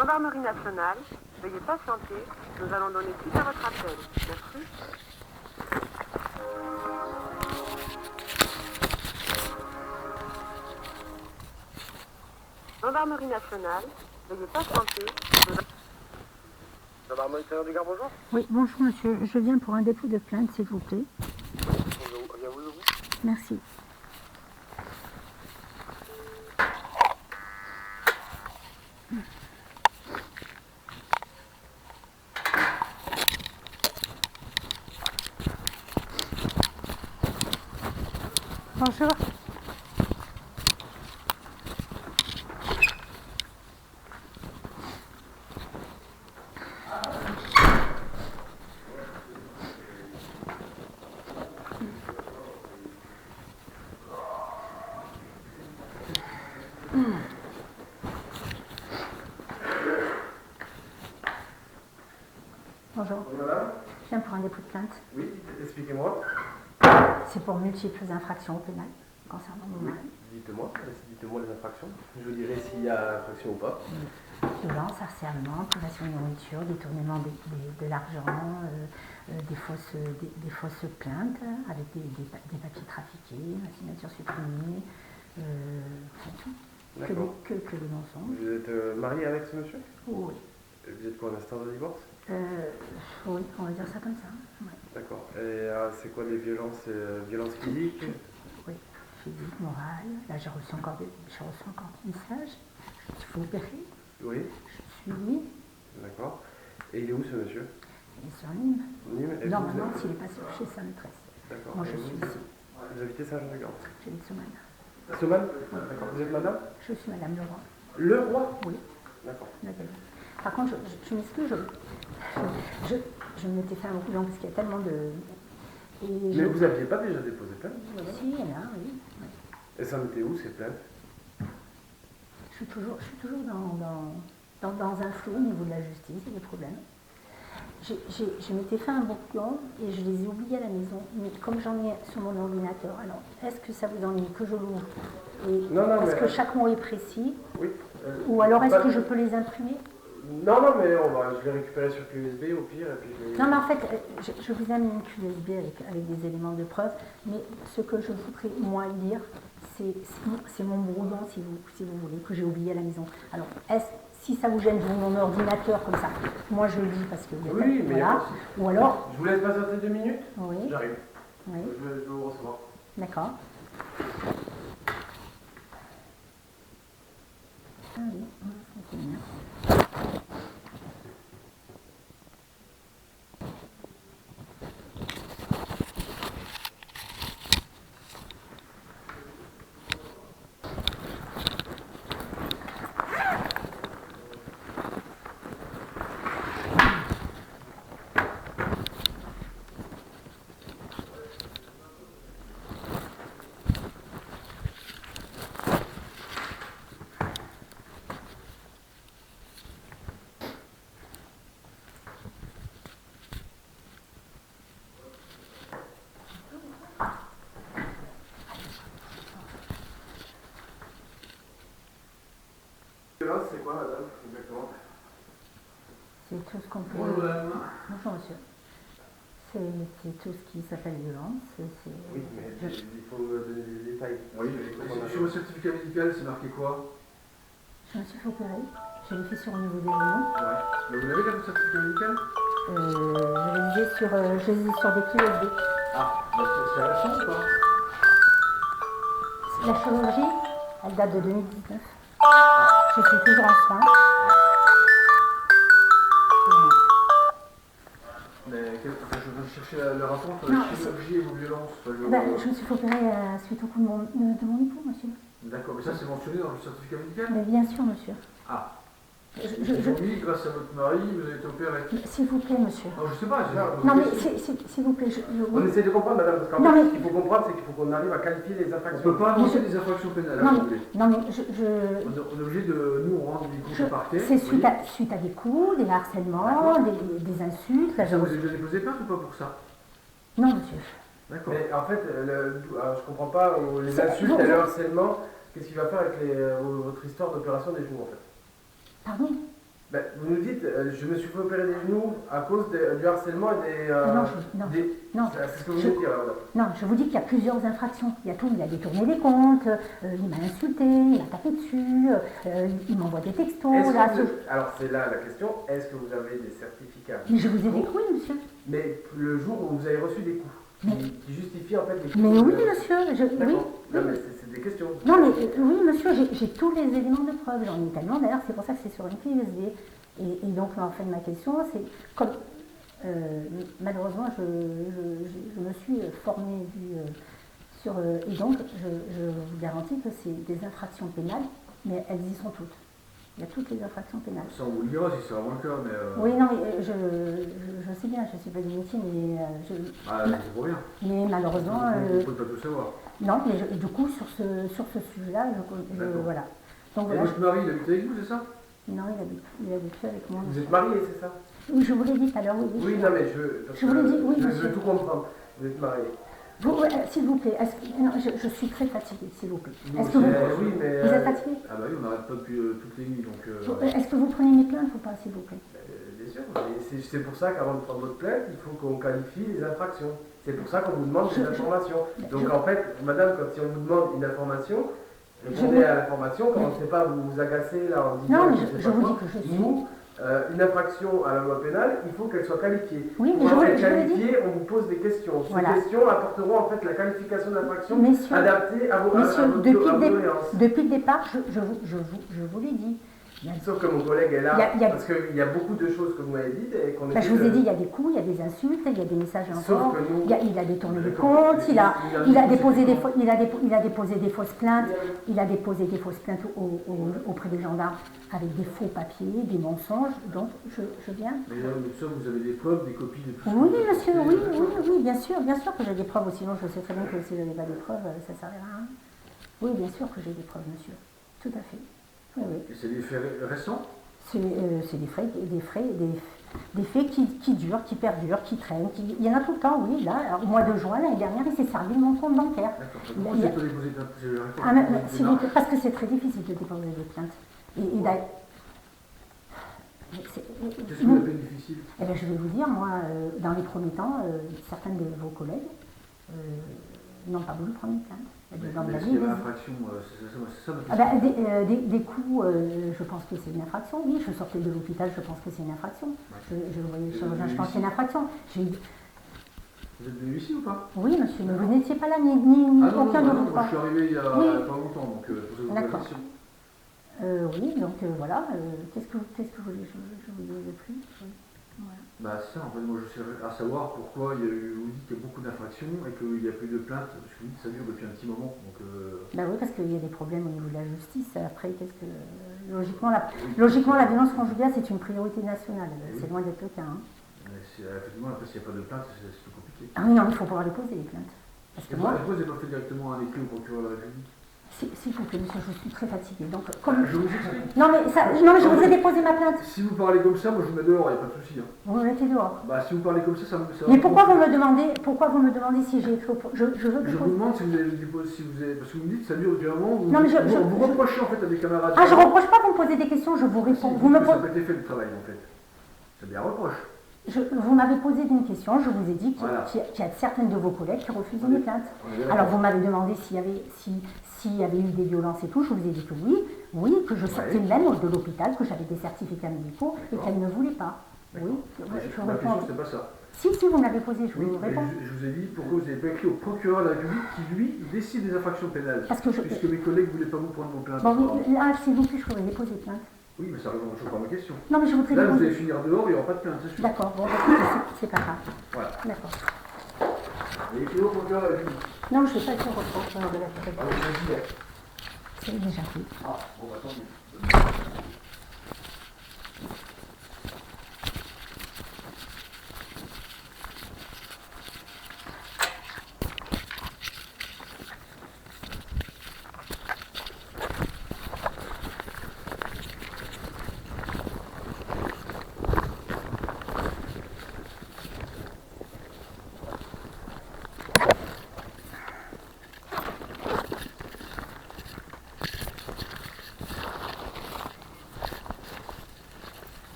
Gendarmerie nationale, veuillez patienter, nous allons donner suite à votre appel. Merci. Gendarmerie nationale, veuillez patienter. Gendarmerie intérieure du Gard, bonjour. Oui, bonjour monsieur. Je viens pour un dépôt de plainte, s'il vous plaît. Vous. Merci. Bonjour. Bonjour. Oui, madame. Je viens pour un dépôt de plainte. Oui, expliquez-moi. C'est pour multiples infractions au pénal concernant mon Oui, mari. dites-moi les infractions. Je vous dirai s'il y a infraction ou pas. Violence, harcèlement, privation de nourriture, détournement de l'argent, des fausses plaintes avec des papiers trafiqués, la signature supprimée, enfin tout. D'accord. Que des mensonges. Vous êtes marié avec ce monsieur? Oui. Vous êtes quoi, en instance de divorce? Oui, on va dire ça comme ça. Ouais. D'accord. Et c'est quoi les violences? Violences physiques? Oui, physique, morale. Là, j'ai reçu encore des messages. Je suis opérée. Oui. Je suis. D'accord. Et il est où ce monsieur? Il est sur Nîmes. Nîmes. Et Normalement, vous êtes- s'il est passé chez sa maîtresse. D'accord. Moi, Et je suis ici. Vous habitez Saint-Jean-de-Garde? J'habite Soumane. Soman? D'accord. Vous êtes madame? Je suis Madame Leroy. Le roi? Oui, D'accord. Nathalie. Par contre, je m'excuse, je m'étais fait un boulon parce qu'il y a tellement de. Mais vous n'aviez pas déjà déposé plainte? Si, il y en a, oui. Et ça en était où ces plaintes? Je suis toujours dans un flou au niveau de la justice, il y a des problèmes. Je m'étais fait un boulon et je les ai oubliés à la maison. Mais comme j'en ai sur mon ordinateur, alors est-ce que ça vous ennuie que je l'ouvre? Non, Est-ce mais- que chaque mot est précis? Oui. Ou alors est-ce pas- que je peux les imprimer? Non, mais je l'ai récupéré sur clé USB au pire. Et puis je l'ai- Non, mais en fait, je vous amène une clé USB avec des éléments de preuve, mais ce que je voudrais, moi, lire, c'est mon brouillon, si vous voulez, que j'ai oublié à la maison. Alors, si ça vous gêne, vous mon ordinateur comme ça, moi je lis parce que... Oui, mais y a voilà. pas de souci. Ou alors... Je vous laisse patienter 2 minutes? Oui, J'arrive. oui, Je vais vous recevoir. d'accord. Ah oui, c'est bien. Violence, c'est quoi, madame, exactement? C'est tout ce qu'on peut... Bonjour, madame. Bonjour, monsieur. C'est tout ce qui s'appelle violence. Oui, mais il faut donner des détails. Oui, sur le certificat médical, c'est marqué quoi? Je me suis fait opérer. Je l'ai fait sur le niveau des genoux. Ouais. Mais vous l'avez là, votre certificat médical? Je les ai sur des clés USB. Ah, bah, c'est récent ou pas? La chirurgie, elle date de 2019. Je suis toujours en soins. Mais je veux chercher le rapport entre Non, la chirurgie et vos violences. Enfin, Je me suis fait opérer suite au coup de mon époux, monsieur. D'accord, mais ça c'est mentionné dans le certificat médical? Mais bien sûr, monsieur. Ah. Je- Oui, grâce à votre mari, vous avez été opéré. S'il vous plaît, monsieur. Non, je sais pas. Non, mais s'il vous plaît, On essaie de comprendre, madame, parce qu'en Non, fait, mais- ce qu'il faut comprendre, c'est qu'il faut qu'on arrive à qualifier les On infractions. peut pas annoncer des infractions pénales, Non, hein, si vous voulez. non, mais On est obligé de nous rendre des comptes au parquet. c'est suite oui. à des coups, des harcèlements, des insultes. Ça, vous avez déjà déposé plainte ou pas pour ça? Non, monsieur. D'accord. Mais en fait, alors, je comprends pas, les C'est- insultes vous- et le harcèlement, qu'est-ce qu'il va faire avec votre histoire d'opération des genoux, en fait? Pardon? Ben, vous nous dites, je me suis fait opérer des genoux à cause du harcèlement et Non, non. C'est ce que vous voulez dire alors. Non, je vous dis qu'il y a plusieurs infractions. Il y a tout, il a détourné les comptes, il m'a insulté, il a tapé dessus, il m'envoie des textos. Alors c'est là la question, est-ce que vous avez des certificats? Mais je vous ai dit que oui, monsieur. Mais le jour où vous avez reçu des coups, qui justifient en fait les coups. Mais oui, monsieur, oui. Non, mais c'est des questions. Non, mais oui, monsieur, j'ai tous les éléments de preuve. J'en ai tellement, d'ailleurs, c'est pour ça que c'est sur une clé USB. Et donc, en fait, ma question, c'est comme. Malheureusement, je me suis formée sur. Et donc, je vous garantis que c'est des infractions pénales, mais elles y sont toutes. Il y a toutes les infractions pénales. Ça, on vous le dira si c'est vraiment le cas, mais... Oui, non, mais je sais bien, je ne suis pas du métier, mais... Ah, c'est pour rien. Mais malheureusement... Vous ne pouvez pas tout savoir. Non, mais du coup, sur ce sujet-là, voilà. Donc, Et voilà, votre mari, il habite avec vous, c'est ça? non, il habite plus avec moi. Vous êtes marié, c'est ça? Oui, je vous l'ai dit tout à l'heure, oui. Oui, non, mais Je vous l'ai dit, oui, je monsieur. veux tout comprendre. Vous êtes marié. S'il vous plaît, non, je suis très fatiguée, s'il vous plaît. Nous Est-ce que aussi, vous, oui, mais... vous êtes fatigué? Ah bah oui, on n'arrête pas depuis toutes les nuits, donc... Est-ce que vous prenez mes plaintes ou pas, s'il vous plaît? Bien sûr, mais c'est pour ça qu'avant de prendre votre plainte, il faut qu'on qualifie les infractions. C'est pour ça qu'on vous demande des informations. Donc en fait, madame, quand si on vous demande une information, répondez à l'information, commencez pas à vous agacer là en disant... Non, mais je vous dis que je suis... Nous, une infraction à la loi pénale, il faut qu'elle soit qualifiée. Oui, mais pour je être vous l'ai qualifiée, on vous pose des questions. Ces Voilà. questions apporteront en fait la qualification d'infraction Messieurs, adaptée à vos doléances. depuis le départ, je vous l'ai dit. Sauf que mon collègue est là, Il y a- parce qu'il y a beaucoup de choses que vous m'avez dites et qu'on Je vous ai dit, il y a des coups, il y a des insultes, il y a des messages Sauf encore, que nous- il a détourné les comptes, il a déposé des fausses plaintes, auprès des gendarmes avec des faux papiers, des mensonges, donc je viens. Mais là, ça, vous avez des preuves, des copies de tout ça? Oui, monsieur, oui, bien sûr que j'ai des preuves, sinon je sais très bien que si je n'avais pas des preuves, ça ne servirait à rien. Oui, bien sûr que j'ai des preuves, monsieur, tout à fait. Oui, oui. Et c'est des faits récents? C'est des faits qui durent, qui perdurent, qui traînent. Il y en a tout le temps, oui. Là, au mois de juin, l'année dernière, il s'est servi de mon compte bancaire. D'accord. Pourquoi vous n'avez pas déposé plainte? S'il vous plaît, parce que c'est très difficile de déposer des plaintes. Qu'est-ce que vous appelez difficile? Eh bien, je vais vous dire, moi, dans les premiers temps, certains de vos collègues n'ont pas voulu prendre une plainte. Mais s'il y avait infraction, c'est ça Ah ben, des coups, je pense que c'est une infraction. Oui, je sortais de l'hôpital, je pense que c'est une infraction. Je voyais le chirurgien, je pense que c'est une infraction. Vous êtes venu ici ou pas? Oui, monsieur, mais vous n'étiez pas là, ni Ah non, aucun de vous moi trois. je suis arrivé il y a pas longtemps, donc pour ça vous D'accord. la question. Oui, donc voilà. Qu'est-ce que vous voulez je vous dis de plus? Oui. Voilà. Bah ça, en fait, moi je sais à savoir pourquoi il y a eu, vous dites qu'il y a beaucoup d'infractions et qu'il n'y a plus de plaintes, parce que vous dites que ça dure depuis un petit moment. Donc, Ben oui, parce qu'il y a des problèmes au niveau de la justice. Après, logiquement, la violence conjugale, c'est une priorité nationale. Oui. C'est loin d'être le cas. Hein. Effectivement, après s'il n'y a pas de plainte, c'est plus compliqué. Ah oui, non, il faut pouvoir les poser, les plaintes. Parce que Et moi, pourquoi vous n'avez pas fait directement un écrit au procureur de la République? s'il vous plaît, monsieur, je suis très fatiguée. Donc, Je vous explique. Non, mais je vous ai déposé ma plainte. Si vous parlez comme ça, moi je vous mets dehors, il n'y a pas de souci. Hein. Vous me mettez dehors. Bah si vous parlez comme ça Mais pourquoi vous me demandez si j'ai écrit je veux Je vous déposer. demande si vous avez déposé, parce que vous me dites que ça dure depuis un moment, vous, Non, mais vous reprochez en fait à des camarades. Ah, je reproche pas, vous me posez des questions, je vous réponds. Vous me Ça posez. n'a pas été fait le travail en fait. C'est bien un reproche. Vous m'avez posé une question, je vous ai dit qu'il Voilà. y a certaines de vos collègues qui refusaient mes plaintes. On est d'accord. Alors vous m'avez demandé s'il y avait eu des violences et tout, je vous ai dit que oui, que je sortais même de l'hôpital, que j'avais des certificats médicaux et qu'elle ne voulait pas. Oui, je Ma réponds. question c'était pas ça. Si, vous me l'avez posé, je Oui, vous mais réponds. je vous ai dit pourquoi vous n'avez pas écrit au procureur de la République qui lui décide des infractions pénales. Parce que puisque mes collègues ne voulaient pas vous prendre vos plaintes. Bon, oui, là, s'il vous plaît, je voudrais déposer plainte. Oui, mais ça répond toujours pas à ma question. Non, mais je voudrais Là, vous allez déposer. finir dehors, il n'y aura pas de plainte, c'est sûr. D'accord, bon, écoutez, c'est pas grave. Voilà. D'accord. Et écrivez au procureur de la République. Non, je ne vais pas faire au procureur de la Ah, République. vous avez dit. C'est déjà fait. Ah, bon, bah, tant mieux.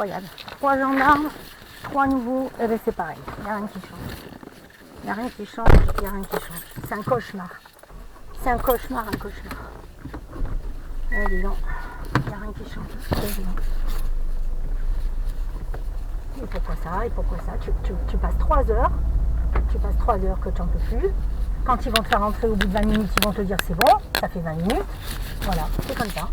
incroyable. 3 gendarmes, 3 nouveaux, et bien c'est pareil, il n'y a rien qui change. Il n'y a rien qui change, il n'y a rien qui change. C'est un cauchemar. C'est un cauchemar, un cauchemar. Eh, dis donc, il n'y a rien qui change. Quasiment. Et pourquoi ça? Et pourquoi ça? Tu passes 3 heures. Tu passes 3 heures que tu n'en peux plus. Quand ils vont te faire entrer au bout de 20 minutes, ils vont te dire c'est bon, ça fait 20 minutes. Voilà, c'est comme ça.